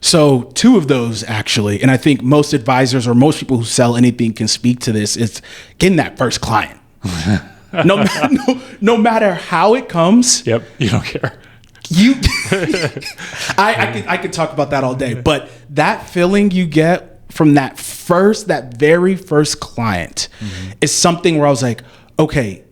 So two of those actually, and I think most advisors or most people who sell anything can speak to this, is getting that first client. No matter how it comes. Yep. You don't care. I could talk about that all day, but that feeling you get from that very first client is something where I was like, okay,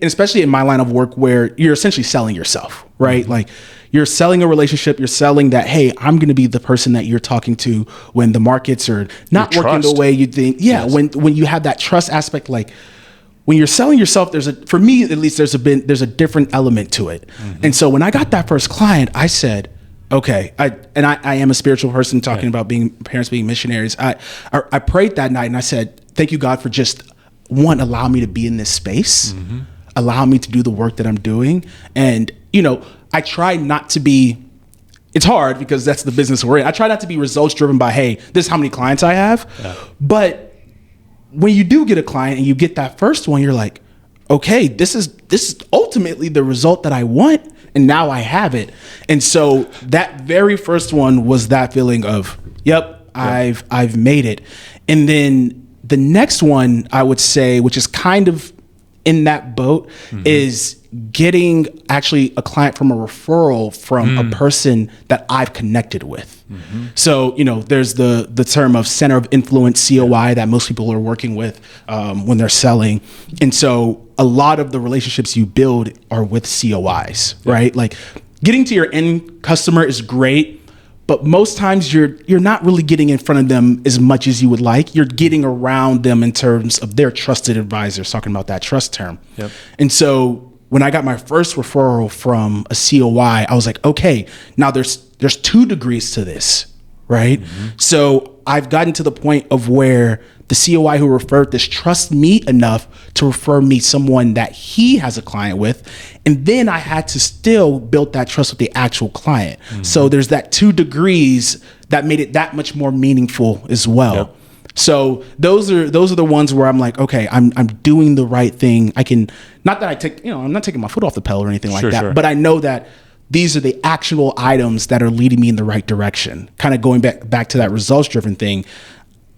especially in my line of work where you're essentially selling yourself, right? Like you're selling a relationship, you're selling that, hey, I'm going to be the person that you're talking to when the markets are not working the way you think. Yeah. Yes. When you have that trust aspect, like when you're selling yourself, for me at least, there's a different element to it. And so when I got that first client, I said, okay, I am a spiritual person talking about parents being missionaries. I prayed that night and I said, thank you, God, for just allow me to be in this space, allow me to do the work that I'm doing. And, I try not to be, it's hard because that's the business we're in. I try not to be results driven by, hey, this is how many clients I have. Yeah. But when you do get a client and you get that first one, you're like, okay, this is ultimately the result that I want. And now I have it. And so that very first one was that feeling of, yep, I've made it. And then the next one I would say, which is kind of in that boat, is getting actually a client from a referral from a person that I've connected with. So, there's the term of center of influence, COI, that most people are working with when they're selling. And so a lot of the relationships you build are with COIs, right? Like getting to your end customer is great, but most times you're not really getting in front of them as much as you would like. You're getting around them in terms of their trusted advisors, talking about that trust term. Yep. And so when I got my first referral from a COI, I was like, okay, now there's 2 degrees to this, right? So I've gotten to the point of where the COI who referred this trusts me enough to refer me someone that he has a client with. And then I had to still build that trust with the actual client. So there's that 2 degrees that made it that much more meaningful as well. Yep. So those are the ones where I'm like, okay, I'm doing the right thing. I can, not that I'm not taking my foot off the pedal or anything like that, but I know that these are the actual items that are leading me in the right direction. Kind of going back to that results driven thing.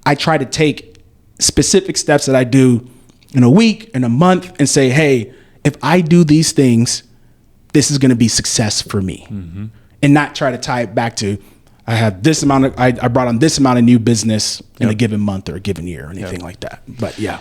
I try to take specific steps that I do in a week, in a month, and say, hey, if I do these things, this is going to be success for me. And not try to tie it back to, I brought on this amount of new business in a given month or a given year or anything like that. But yeah.